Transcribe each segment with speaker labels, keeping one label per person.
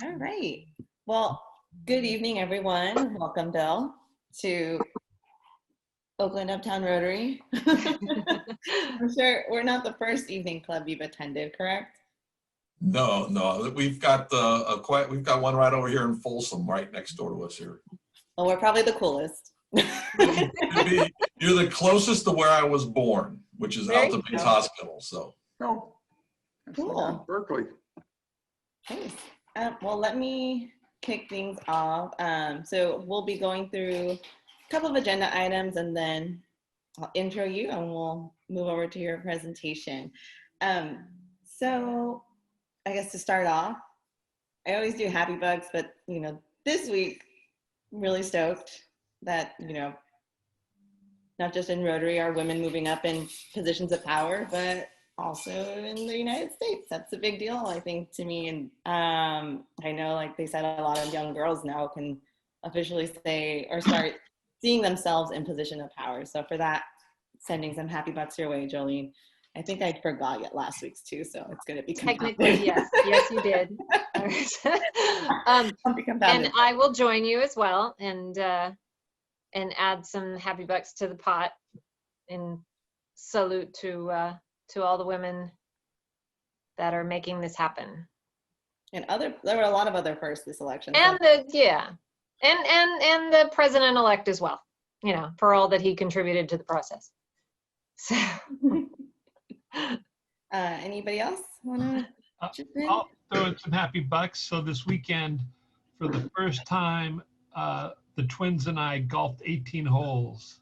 Speaker 1: All right. Well, good evening, everyone. Welcome, Bill, to Oakland Uptown Rotary. I'm sure we're not the first evening club you've attended, correct?
Speaker 2: No. We've got we've got one right over here in Folsom, right next door to us here.
Speaker 1: Well, we're probably the coolest.
Speaker 2: You're the closest to where I was born, which is Alta Bates Hospital. So.
Speaker 3: Oh,
Speaker 1: Cool.
Speaker 3: Berkeley.
Speaker 1: Nice. Well, let me kick things off. So we'll be going through a couple of agenda items, and then I'll intro you, and we'll move over to your presentation. So I guess to start off, I always do happy bugs, but this week, really stoked that not just in Rotary are women moving up in positions of power, but also in the United States. That's a big deal, I think, to me. And I know, like they said, a lot of young girls now can officially say or start seeing themselves in position of power. So for that, sending some happy bucks your way, Jolene. I think I forgot yet last week's too, so it's going to be
Speaker 4: technically yes, you did. And I will join you as well, and add some happy bucks to the pot in salute to all the women that are making this happen.
Speaker 1: And there were a lot of other firsts this election.
Speaker 4: And and the president-elect as well, for all that he contributed to the process. So.
Speaker 1: Anybody else want to
Speaker 5: I'll throw in some happy bucks. So this weekend, for the first time, the twins and I golfed 18 holes.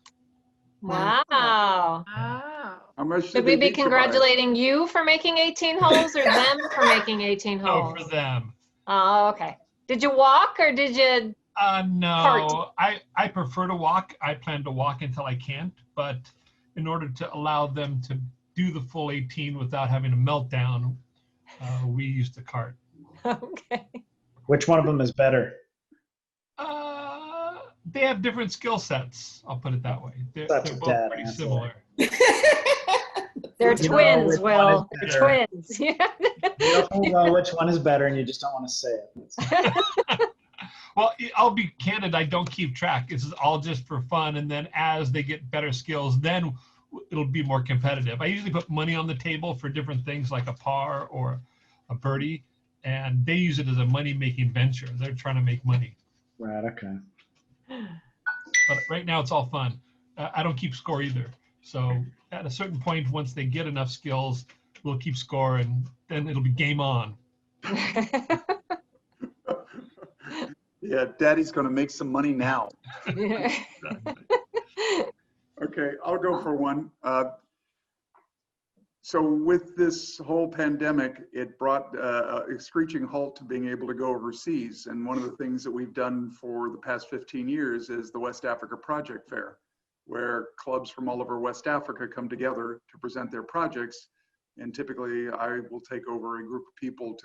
Speaker 4: Wow.
Speaker 3: How much
Speaker 4: Should we be congratulating you for making 18 holes or them for making 18 holes?
Speaker 5: Oh, for them.
Speaker 4: Oh, okay. Did you walk or did you
Speaker 5: No, I prefer to walk. I plan to walk until I can't, but in order to allow them to do the full 18 without having a meltdown, we used the cart.
Speaker 4: Okay.
Speaker 6: Which one of them is better?
Speaker 5: They have different skill sets. I'll put it that way. They're both pretty similar.
Speaker 4: They're twins, Will. They're twins.
Speaker 6: You don't know which one is better, and you just don't want to say it.
Speaker 5: Well, I'll be candid. I don't keep track. This is all just for fun, and then as they get better skills, then it'll be more competitive. I usually put money on the table for different things like a par or a birdie, and they use it as a money-making venture. They're trying to make money.
Speaker 6: Right, okay.
Speaker 5: But right now it's all fun. I don't keep score either. So at a certain point, once they get enough skills, we'll keep score, and then it'll be game on.
Speaker 3: Yeah, Daddy's going to make some money now.
Speaker 4: Yeah.
Speaker 3: Okay, I'll go for one. So with this whole pandemic, it brought a screeching halt to being able to go overseas. And one of the things that we've done for the past 15 years is the West Africa Project Fair, where clubs from all over West Africa come together to present their projects. And typically I will take over a group of people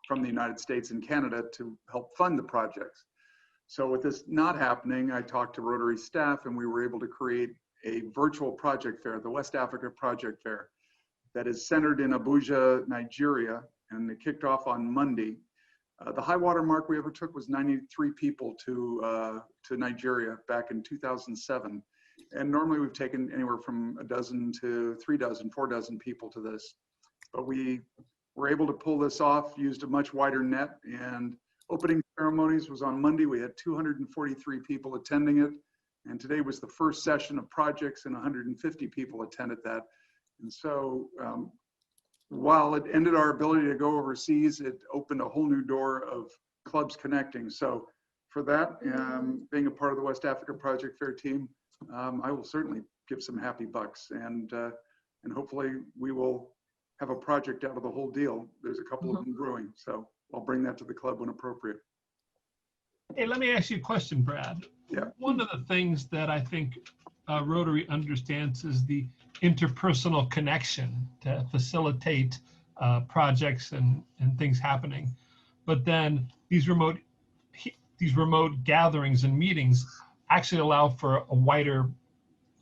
Speaker 3: from the United States and Canada to help fund the projects. So with this not happening, I talked to Rotary staff and we were able to create a virtual project fair, the West Africa Project Fair, that is centered in Abuja, Nigeria, and it kicked off on Monday. The high water mark we ever took was 93 people to Nigeria back in 2007. And normally we've taken anywhere from a dozen to 3 dozen, 4 dozen people to this. But we were able to pull this off, used a much wider net, and opening ceremonies was on Monday. We had 243 people attending it. And today was the first session of projects and 150 people attended that. And so while it ended our ability to go overseas, it opened a whole new door of clubs connecting. So for that, being a part of the West Africa Project Fair team, I will certainly give some happy bucks, and hopefully we will have a project out of the whole deal. There's a couple of them brewing, so I'll bring that to the club when appropriate.
Speaker 5: Hey, let me ask you a question, Brad.
Speaker 3: Yeah.
Speaker 5: One of the things that I think Rotary understands is the interpersonal connection to facilitate projects and things happening. But then these remote gatherings and meetings actually allow for a wider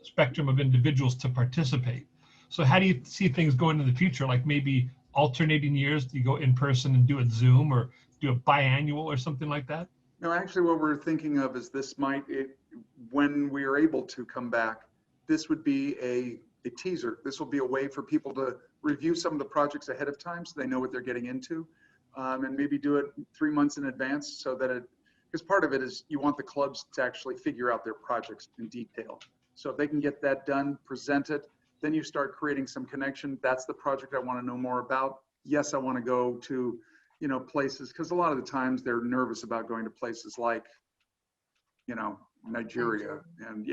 Speaker 5: spectrum of individuals to participate. So how do you see things going in the future? Like maybe alternating years, do you go in person and do it Zoom, or do a biannual or something like that?
Speaker 3: No, actually, what we're thinking of is this when we are able to come back, this would be a teaser. This will be a way for people to review some of the projects ahead of time so they know what they're getting into, and maybe do it 3 months in advance so that because part of it is you want the clubs to actually figure out their projects in detail. So if they can get that done, present it, then you start creating some connection. That's the project I want to know more about. Yes, I want to go to, places, because a lot of the times they're nervous about going to places like, Nigeria, and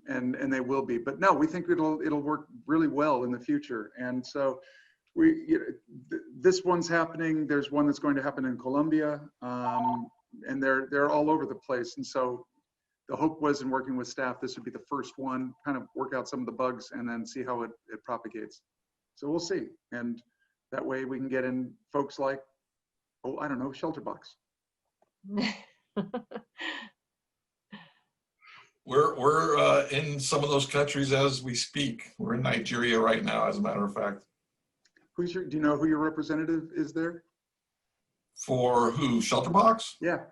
Speaker 3: and they will be. But no, we think it'll work really well in the future. And so this one's happening. There's one that's going to happen in Colombia, and they're all over the place. And so the hope was, in working with staff, this would be the first one, kind of work out some of the bugs and then see how it propagates. So we'll see. And that way we can get in folks like, I don't know, Shelter Box.
Speaker 2: We're in some of those countries as we speak. We're in Nigeria right now, as a matter of fact.
Speaker 3: Do you know who your representative is there?
Speaker 2: For who? Shelter Box?
Speaker 3: Yeah.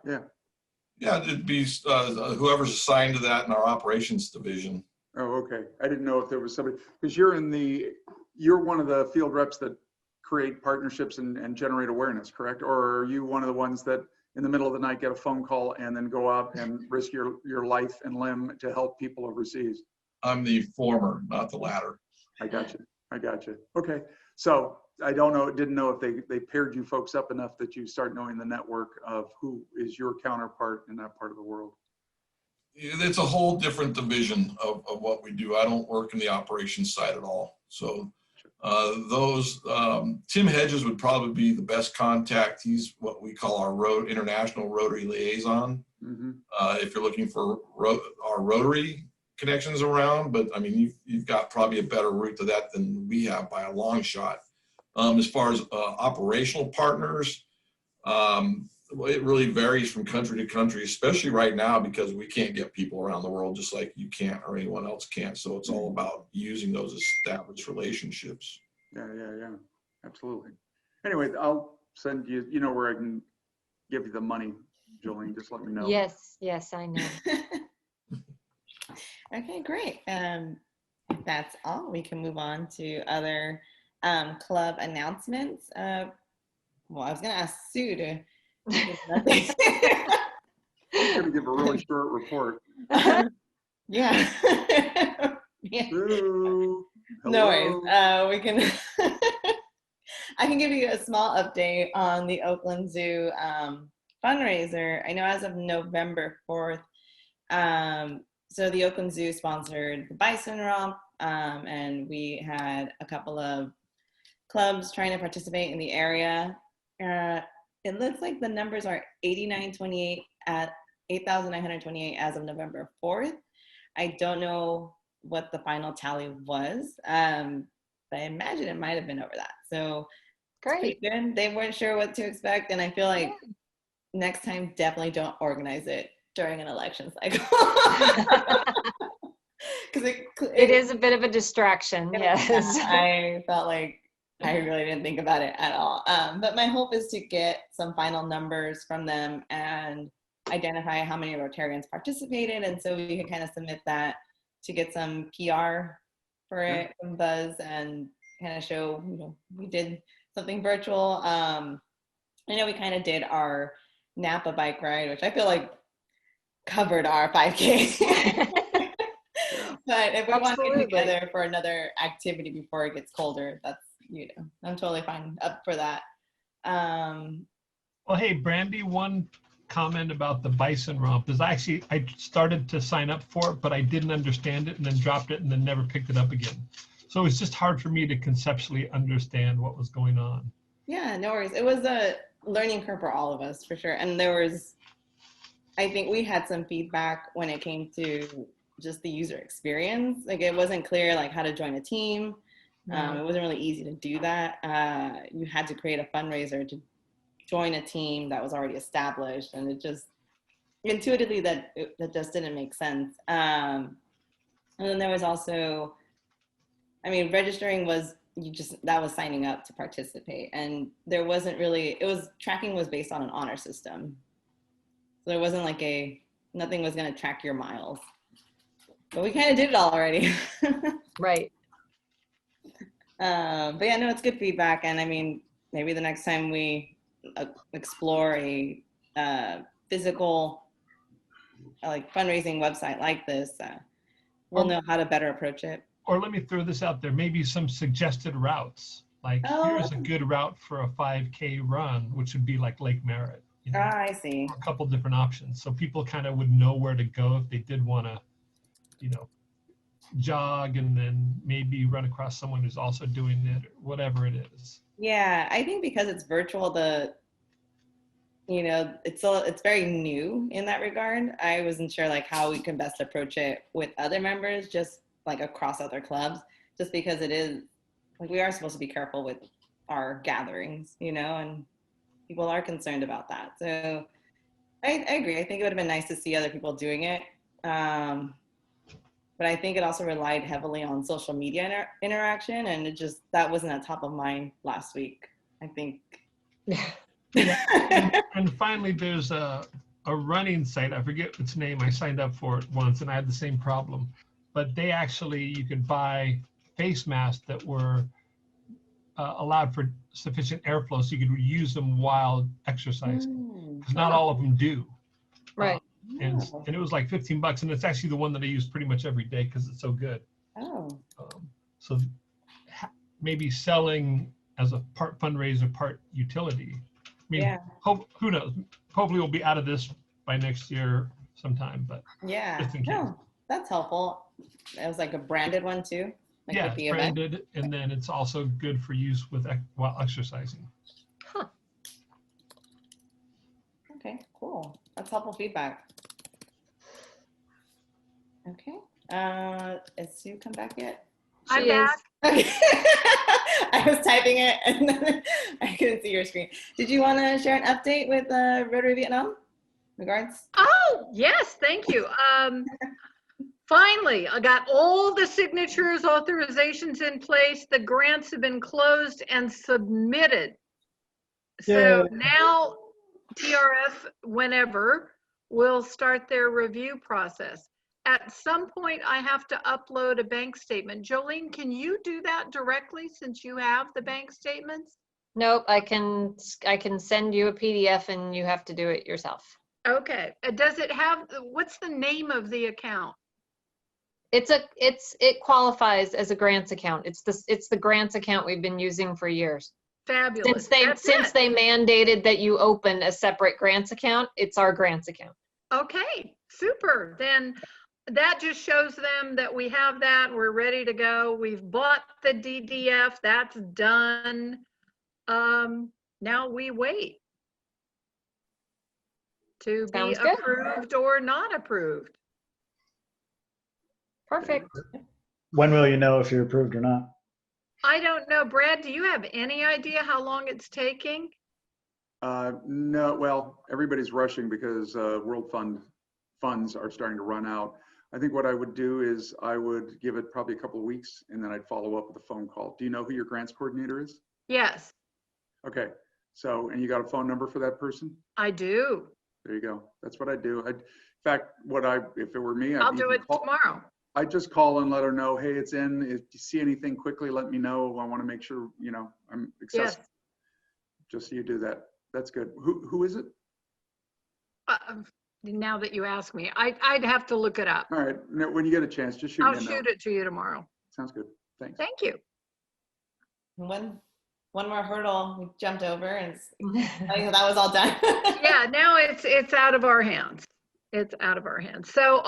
Speaker 2: Yeah, it'd be whoever's assigned to that in our operations division.
Speaker 3: Oh, okay. I didn't know if there was somebody, because you're one of the field reps that create partnerships and generate awareness, correct? Or are you one of the ones that in the middle of the night get a phone call and then go out and risk your life and limb to help people overseas?
Speaker 2: I'm the former, not the latter.
Speaker 3: I got you. Okay. So I didn't know if they paired you folks up enough that you start knowing the network of who is your counterpart in that part of the world.
Speaker 2: It's a whole different division of what we do. I don't work in the operations side at all. So Tim Hedges would probably be the best contact. He's what we call our international Rotary liaison.
Speaker 3: Mm-hmm.
Speaker 2: If you're looking for our Rotary connections around, but I mean, you've got probably a better route to that than we have by a long shot. As far as operational partners, it really varies from country to country, especially right now, because we can't get people around the world just like you can't or anyone else can't. So it's all about using those established relationships.
Speaker 3: Yeah. Absolutely. Anyway, I'll send you, where I can give you the money, Jolene, just let me know.
Speaker 4: Yes, I know.
Speaker 1: Okay, great. If that's all, we can move on to other club announcements. Well, I was going to ask Sue to give nothing.
Speaker 3: I'm going to give a really short report.
Speaker 1: Yeah.
Speaker 3: Hello.
Speaker 1: No worries. We can. I can give you a small update on the Oakland Zoo fundraiser. I know as of November 4th, so the Oakland Zoo sponsored the Bison Romp, and we had a couple of clubs trying to participate in the area. It looks like the numbers are 8,928 at 8,928 as of November 4th. I don't know what the final tally was, but I imagine it might have been over that. So
Speaker 4: Great.
Speaker 1: good. They weren't sure what to expect, and I feel like next time definitely don't organize it during an election cycle. Because
Speaker 4: it is a bit of a distraction. Yes.
Speaker 1: I felt like I really didn't think about it at all. But my hope is to get some final numbers from them and identify how many Rotarians participated. And so we can kind of submit that to get some PR for it, some buzz, and kind of show, we did something virtual. I know we kind of did our Napa bike ride, which I feel like covered our 5K. But if we want to get together for another activity before it gets colder, that's, I'm totally fine up for that.
Speaker 5: Well, hey, Brandy, one comment about the Bison Romp is I started to sign up for it, but I didn't understand it and then dropped it and then never picked it up again. So it's just hard for me to conceptually understand what was going on.
Speaker 1: Yeah, no worries. It was a learning curve for all of us, for sure. And I think we had some feedback when it came to just the user experience. Like, it wasn't clear like how to join a team. It wasn't really easy to do that. You had to create a fundraiser to join a team that was already established, and it just intuitively that just didn't make sense. And then there was also, registering was that was signing up to participate. And there wasn't really, tracking was based on an honor system. So there wasn't like nothing was going to track your miles. But we kind of did it all already.
Speaker 4: Right.
Speaker 1: But yeah, no, it's good feedback. And I mean, maybe the next time we explore a physical like fundraising website like this, we'll know how to better approach it.
Speaker 5: Or let me throw this out there, maybe some suggested routes. Like here's a good route for a 5K run, which would be like Lake Merritt. You know,
Speaker 1: I see.
Speaker 5: a couple different options. So people kind of would know where to go if they did want to, you know, jog and then maybe run across someone who's also doing it, or whatever it is.
Speaker 1: Yeah, I think because it's virtual, it's very new in that regard. I wasn't sure like how we can best approach it with other members, just like across other clubs, just because it is like we are supposed to be careful with our gatherings, and people are concerned about that. So I agree. I think it would have been nice to see other people doing it. But I think it also relied heavily on social media interaction, and that wasn't at top of mind last week, I think.
Speaker 5: And finally, there's a running site. I forget its name. I signed up for it once and I had the same problem. But you could buy face masks that were allowed for sufficient airflow so you could use them while exercising. Because not all of them do.
Speaker 4: Right.
Speaker 5: And it was like $15, and it's actually the one that I use pretty much every day because it's so good. So maybe selling as a part fundraiser, part utility. I mean, who knows? Hopefully we'll be out of this by next year sometime, but just in case.
Speaker 1: No, that's helpful. It was like a branded one too. Like
Speaker 5: Yeah,
Speaker 1: with the
Speaker 5: it's
Speaker 1: event.
Speaker 5: branded, and then it's also good for use while exercising.
Speaker 4: Huh.
Speaker 1: Okay, cool. That's helpful feedback. Okay. Is Sue come back yet?
Speaker 7: I'm
Speaker 4: She is.
Speaker 7: back.
Speaker 1: Okay. I was typing it and then I couldn't see your screen. Did you want to share an update with Rotary Vietnam? Regards.
Speaker 7: Oh, yes, thank you. Finally, I got all the signatures, authorizations in place. The grants have been closed and submitted. So
Speaker 6: Yay.
Speaker 7: now TRF, whenever, will start their review process. At some point, I have to upload a bank statement. Jolene, can you do that directly since you have the bank statements?
Speaker 4: Nope, I can send you a PDF and you have to do it yourself.
Speaker 7: Okay. Does it have, what's the name of the account?
Speaker 4: It qualifies as a grants account. It's the grants account we've been using for years.
Speaker 7: Fabulous.
Speaker 4: Since they mandated that you open a separate grants account, it's our grants account.
Speaker 7: Okay, super. Then that just shows them that we have that. We're ready to go. We've bought the DDF. That's done. Now we wait to be
Speaker 4: Sounds good.
Speaker 7: approved or not approved.
Speaker 4: Perfect.
Speaker 6: When will you know if you're approved or not?
Speaker 7: I don't know. Brad, do you have any idea how long it's taking?
Speaker 3: No, well, everybody's rushing because World funds are starting to run out. I think what I would do is I would give it probably a couple of weeks and then I'd follow up with a phone call. Do you know who your grants coordinator is?
Speaker 7: Yes,
Speaker 3: Okay, so, and you got a phone number for that person?
Speaker 7: I do.
Speaker 3: There you go. That's what I do. In fact, if it were me,
Speaker 7: I'll do it tomorrow.
Speaker 3: I'd just call and let her know, hey, it's in. If you see anything quickly, let me know. I want to make sure, I'm accessible.
Speaker 7: Yes.
Speaker 3: Just so you do that. That's good. Who is it?
Speaker 7: Now that you ask me, I'd have to look it up.
Speaker 3: All right. No, when you get a chance, just shoot
Speaker 7: I'll
Speaker 3: me a note.
Speaker 7: shoot it to you tomorrow.
Speaker 3: Sounds good. Thanks.
Speaker 7: Thank you.
Speaker 1: One more hurdle we jumped over, and that was all done.
Speaker 7: Yeah, now it's out of our hands. It's out of our hands. So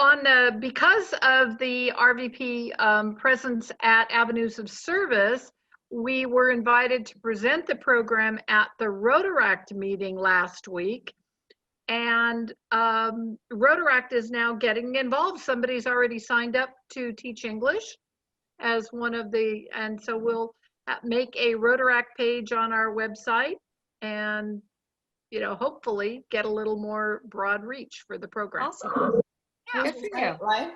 Speaker 7: because of the RVP presence at Avenues of Service, we were invited to present the program at the Rotaract meeting last week. And Rotaract is now getting involved. Somebody's already signed up to teach English as one of the, and so we'll make a Rotaract page on our website and hopefully get a little more broad reach for the program.
Speaker 4: Awesome.
Speaker 7: Yeah.
Speaker 4: Good for you.
Speaker 1: Live?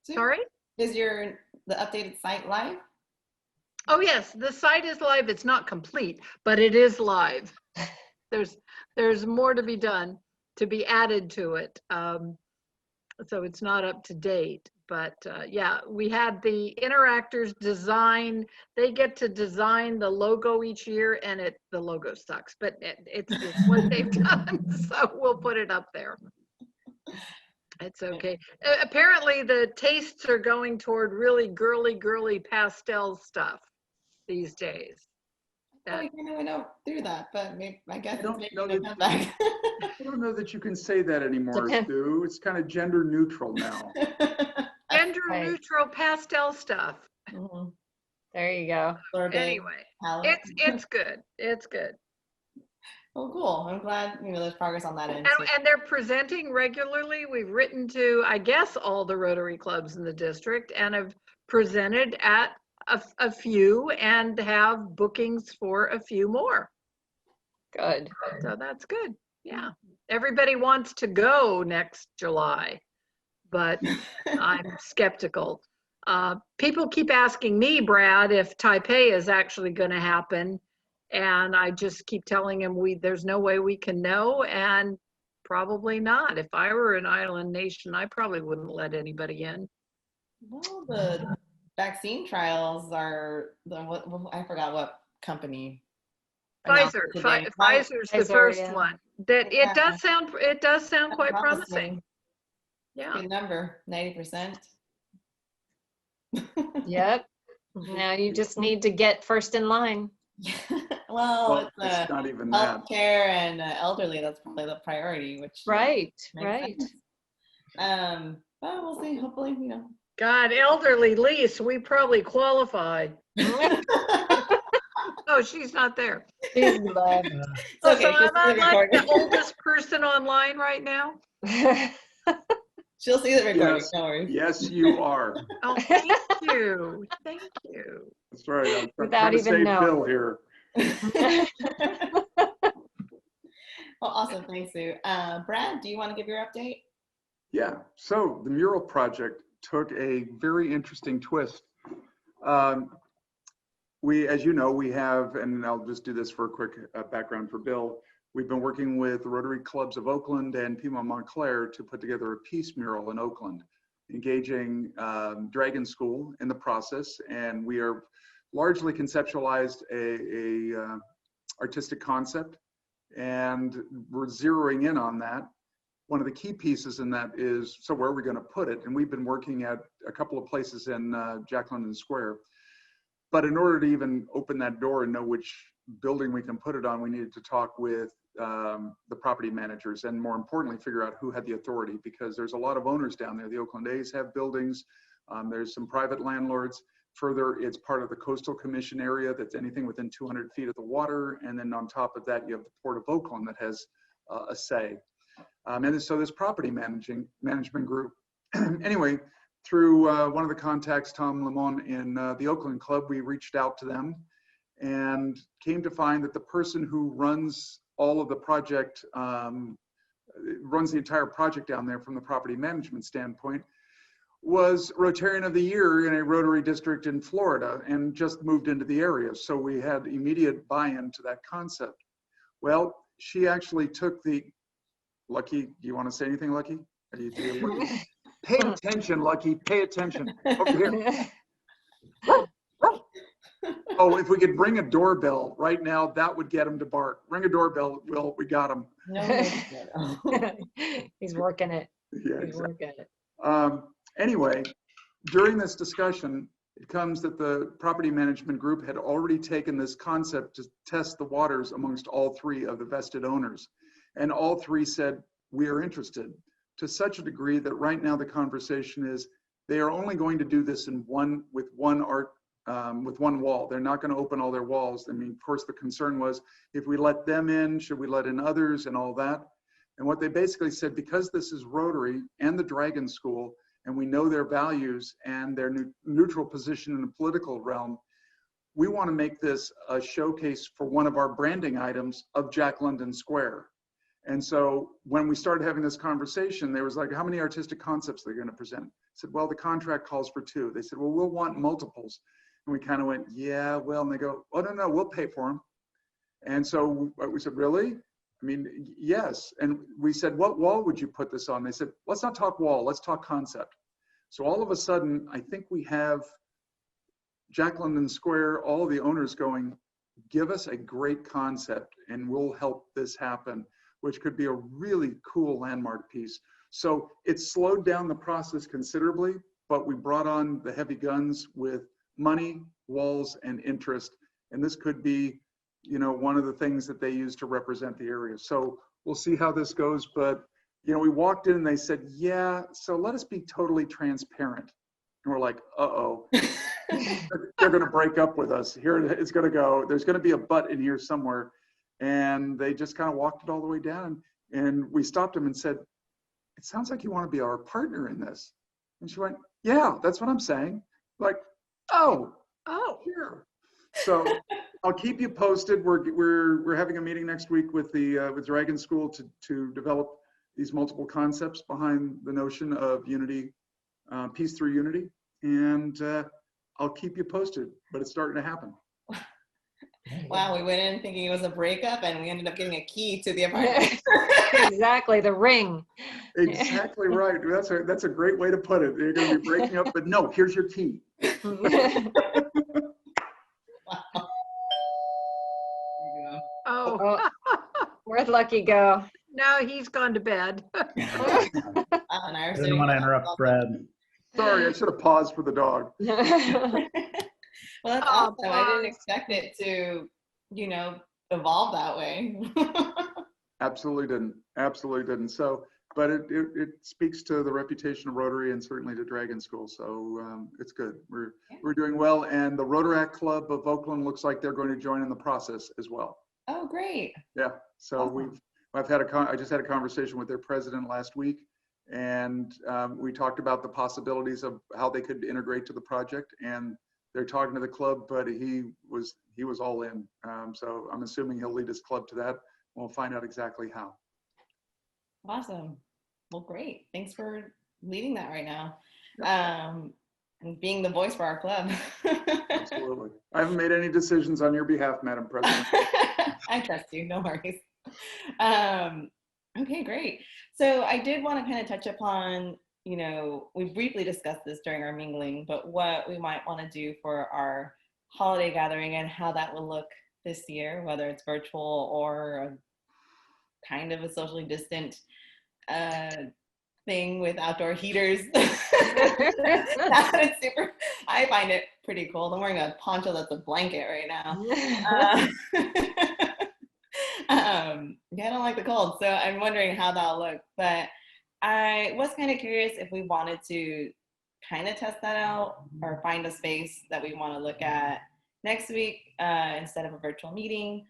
Speaker 7: Sorry?
Speaker 1: Is the updated site live?
Speaker 7: Oh, yes, the site is live. It's not complete, but it is live. There's more to be done, to be added to it. So it's not up to date, but yeah, we had the interactors design, they get to design the logo each year, and the logo sucks, but it's what they've done, so we'll put it up there. It's okay. Apparently the tastes are going toward really girly pastel stuff these days.
Speaker 1: I kind of went out through that, but maybe, I guess
Speaker 3: I
Speaker 1: it's
Speaker 3: don't
Speaker 1: making
Speaker 3: know
Speaker 1: a
Speaker 3: that-
Speaker 1: comeback.
Speaker 3: I don't know that you can say that anymore,
Speaker 4: Depend-
Speaker 3: Stu. It's kind of gender neutral now.
Speaker 7: Gender
Speaker 4: Right.
Speaker 7: neutral pastel stuff.
Speaker 1: Mhm.
Speaker 4: There you go.
Speaker 1: Sorbet
Speaker 7: Anyway,
Speaker 1: palette.
Speaker 7: it's good. It's good.
Speaker 1: Oh, cool. I'm glad, there's progress on that end.
Speaker 7: And,
Speaker 1: too.
Speaker 7: and they're presenting regularly. We've written to, I guess, all the Rotary clubs in the district and have presented at a few and have bookings for a few more.
Speaker 4: Good.
Speaker 7: So that's good. Yeah. Everybody wants to go next July, but I'm skeptical. People keep asking me, Brad, if Taipei is actually going to happen. And I just keep telling him there's no way we can know, and probably not. If I were an island nation, I probably wouldn't let anybody in.
Speaker 1: Well, the vaccine trials are I forgot what company. announced
Speaker 7: Pfizer,
Speaker 1: it today.
Speaker 7: Pfizer's the
Speaker 4: Pfizer,
Speaker 7: first
Speaker 4: yeah.
Speaker 7: one. That
Speaker 1: Yeah.
Speaker 7: it does sound quite promising. Yeah.
Speaker 1: Good number, 90%.
Speaker 4: Yep. Now you just need to get first in line.
Speaker 1: Well,
Speaker 3: It's not even that.
Speaker 1: healthcare and elderly, that's probably the priority, which
Speaker 4: Right,
Speaker 1: makes
Speaker 4: right.
Speaker 1: sense. But we'll see. Hopefully,
Speaker 7: God, elderly lease, we probably qualify. Oh, she's not there.
Speaker 4: She's left.
Speaker 1: It's
Speaker 7: Oh,
Speaker 1: okay.
Speaker 7: so
Speaker 1: She'll
Speaker 7: am I
Speaker 1: see the
Speaker 7: like the
Speaker 1: recording.
Speaker 7: oldest person online right now?
Speaker 1: She'll see the recording.
Speaker 3: Yes.
Speaker 1: Don't worry.
Speaker 3: Yes, you are.
Speaker 7: Oh, thank you. Thank you.
Speaker 3: That's right. I'm
Speaker 4: Without
Speaker 3: trying to
Speaker 4: even
Speaker 3: save
Speaker 4: knowing.
Speaker 3: Bill here.
Speaker 1: Well, awesome. Thanks, Sue. Brad, do you want to give your update?
Speaker 3: Yeah, so the mural project took a very interesting twist. As you know, we have, and I'll just do this for a quick background for Bill. We've been working with the Rotary Clubs of Oakland and Pima Montclair to put together a peace mural in Oakland, engaging Dragon School in the process. And we are largely conceptualized a artistic concept, and we're zeroing in on that. One of the key pieces in that is, so where are we going to put it? And we've been working at a couple of places in Jack London Square. But in order to even open that door and know which building we can put it on, we needed to talk with the property managers, and more importantly, figure out who had the authority, because there's a lot of owners down there. The Oakland A's have buildings. There's some private landlords. Further, it's part of the Coastal Commission area that's anything within 200 feet of the water. And then on top of that, you have the Port of Oakland that has a say. And so this property management group, anyway, through one of the contacts, Tom Lemon in the Oakland Club, we reached out to them and came to find that the person who runs all of the project, runs the entire project down there from the property management standpoint, was Rotarian of the Year in a Rotary district in Florida and just moved into the area. So we had immediate buy-in to that concept. Well, she actually took the, Lucky, do you want to say anything, Lucky? Pay attention, Lucky, pay attention. Over here. Oh, if we could ring a doorbell right now, that would get him to bark. Ring a doorbell, Will, we got him.
Speaker 1: No.
Speaker 4: He's working it.
Speaker 3: Yeah,
Speaker 4: He's
Speaker 3: exactly.
Speaker 4: working it.
Speaker 3: Anyway, during this discussion, it comes that the property management group had already taken this concept to test the waters amongst all three of the vested owners. And all three said, we are interested, to such a degree that right now the conversation is they are only going to do this with one wall. They're not going to open all their walls. I mean, of course, the concern was if we let them in, should we let in others and all that? And what they basically said, because this is Rotary and the Dragon School, and we know their values and their neutral position in the political realm, we want to make this a showcase for one of our branding items of Jack London Square. And so when we started having this conversation, there was like, how many artistic concepts they're going to present? I said, well, the contract calls for 2. They said, well, we'll want multiples. And we kind of went, yeah, well, and they go, oh, no, we'll pay for them. And so we said, really? I mean, yes. And we said, what wall would you put this on? They said, let's not talk wall, let's talk concept. So all of a sudden, I think we have Jack London Square, all the owners going, give us a great concept and we'll help this happen, which could be a really cool landmark piece. So it slowed down the process considerably, but we brought on the heavy guns with money, walls, and interest. And this could be, you know, one of the things that they use to represent the area. So we'll see how this goes. But, you know, we walked in and they said, yeah, so let us be totally transparent. And we're like, uh-oh, they're going to break up with us. Here it's going to go. There's going to be a butt in here somewhere. And they just kind of walked it all the way down. And we stopped them and said, it sounds like you want to be our partner in this. And she went, yeah, that's what I'm saying. Like, oh, sure. So I'll keep you posted. We're having a meeting next week with the with Dragon School to develop these multiple concepts behind the notion of unity, peace through unity, and I'll keep you posted. But it's starting to happen.
Speaker 1: Wow, we went in thinking it was a breakup, and we ended up getting a key to the apartment.
Speaker 4: Exactly, the ring.
Speaker 3: Exactly right. That's a great way to put it. They're going to be breaking up, but no, here's your key.
Speaker 7: Oh,
Speaker 4: Where'd Lucky go?
Speaker 7: no, he's gone to bed.
Speaker 1: And
Speaker 6: I didn't want to interrupt Brad.
Speaker 3: Sorry, I should have paused for the dog.
Speaker 1: Well, that's
Speaker 7: Oh,
Speaker 1: awesome. I didn't
Speaker 7: Buzz.
Speaker 1: expect it to, you know, evolve that way.
Speaker 3: Absolutely didn't. Absolutely didn't. So, but it speaks to the reputation of Rotary and certainly to Dragon School. So it's good. We're doing well. And the Rotaract Club of Oakland looks like they're going to join in the process as well.
Speaker 1: Oh, great.
Speaker 3: Yeah. So
Speaker 1: Awesome.
Speaker 3: I just had a conversation with their president last week, and we talked about the possibilities of how they could integrate to the project. And they're talking to the club, but he was all in. So I'm assuming he'll lead his club to that. We'll find out exactly how.
Speaker 1: Awesome. Well, great. Thanks for leading that right now. And being the voice for our club.
Speaker 3: Absolutely. I haven't made any decisions on your behalf, Madam President.
Speaker 1: I trust you, no worries. Okay, great. So I did want to kind of touch upon, you know, we briefly discussed this during our mingling, but what we might want to do for our holiday gathering and how that will look this year, whether it's virtual or a kind of a socially distant thing with outdoor heaters. That is super, I find it pretty cold. I'm wearing a poncho that's a blanket right now. Yeah, I don't like the cold, so I'm wondering how that'll look. But I was kind of curious if we wanted to kind of test that out or find a space that we want to look at next week instead of a virtual meeting.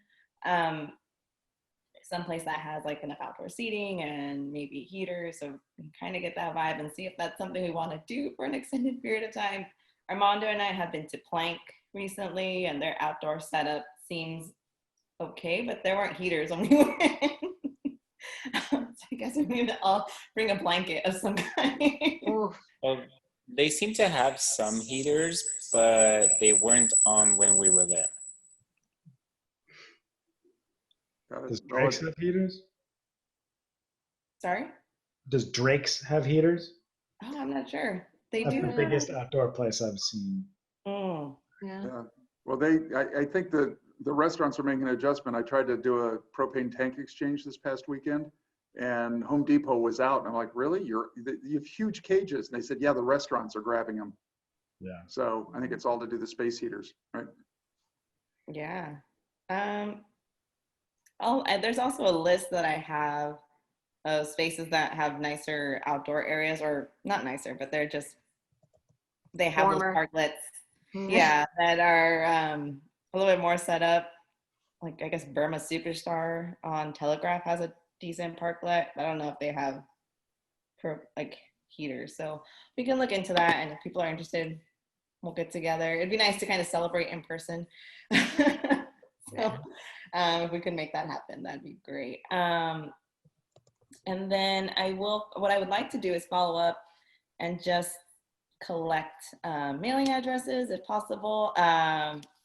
Speaker 1: Someplace that has like enough outdoor seating and maybe heaters, so we can kind of get that vibe and see if that's something we want to do for an extended period of time. Armando and I have been to Plank recently, and their outdoor setup seems okay, but there weren't heaters when we went. So I guess we need to all bring a blanket of some kind.
Speaker 4: Oof.
Speaker 8: Well, they seem to have some heaters, but they weren't on when we were there.
Speaker 6: Does Drake's have heaters?
Speaker 1: Sorry?
Speaker 6: Does Drake's have heaters?
Speaker 1: Oh, I'm not sure. They
Speaker 6: That's
Speaker 1: do.
Speaker 6: the biggest outdoor place I've seen.
Speaker 1: Mm.
Speaker 4: Yeah.
Speaker 3: Yeah. Well, I think the restaurants are making an adjustment. I tried to do a propane tank exchange this past weekend, and Home Depot was out. And I'm like, really? You have huge cages? And they said, yeah, the restaurants are grabbing them.
Speaker 6: Yeah.
Speaker 3: So I think it's all to do the space heaters, right?
Speaker 1: Yeah. There's also a list that I have of spaces that have nicer outdoor areas, or not nicer, but they have
Speaker 4: Warmer.
Speaker 1: those parklets. Yeah, that are a little bit more set up. Like I guess Burma Superstar on Telegraph has a decent parklet. I don't know if they have like heaters, so we can look into that. And if people are interested, we'll get together. It'd be nice to kind of celebrate in person. So if we could make that happen, that'd be great. And then what I would like to do is follow up and just collect mailing addresses if possible.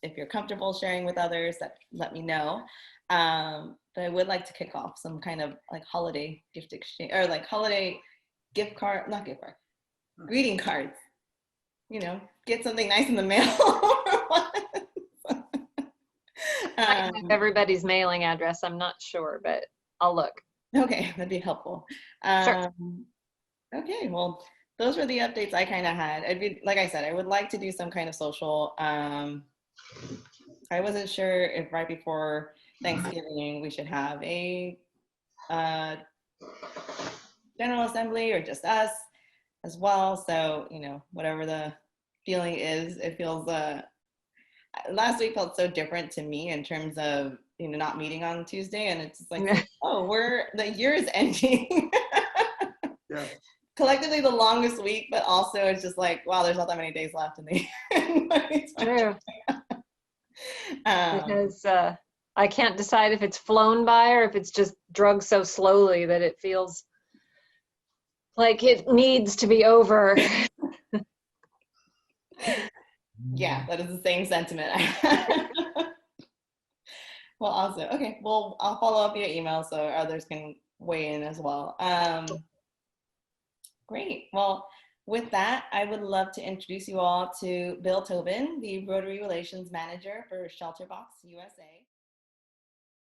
Speaker 1: If you're comfortable sharing with others, let me know. But I would like to kick off some kind of like holiday gift exchange, or like holiday gift card, not gift card, greeting cards. You know, get something nice in the mail.
Speaker 4: I have everybody's mailing address. I'm not sure, but I'll look.
Speaker 1: Okay, that'd be helpful.
Speaker 4: Sure.
Speaker 1: Okay, well, those were the updates I kind of had. Like I said, I would like to do some kind of social. I wasn't sure if right before Thanksgiving we should have a General Assembly or just us as well. So, you know, whatever the feeling is, it feels, last week felt so different to me in terms of, you know, not meeting on Tuesday. And it's just like, oh, the year is ending.
Speaker 3: Yeah.
Speaker 1: Collectively the longest week, but also it's just like, wow, there's not that many days left in the year.
Speaker 4: True. Because I can't decide if it's flown by or if it's just drugged so slowly that it feels like it needs to be over.
Speaker 1: Yeah, that is the same sentiment. Well, awesome. Okay, well, I'll follow up via email so others can weigh in as well. Great. Well, with that, I would love to introduce you all to Bill Tobin, the Rotary Relations Manager for Shelterbox USA.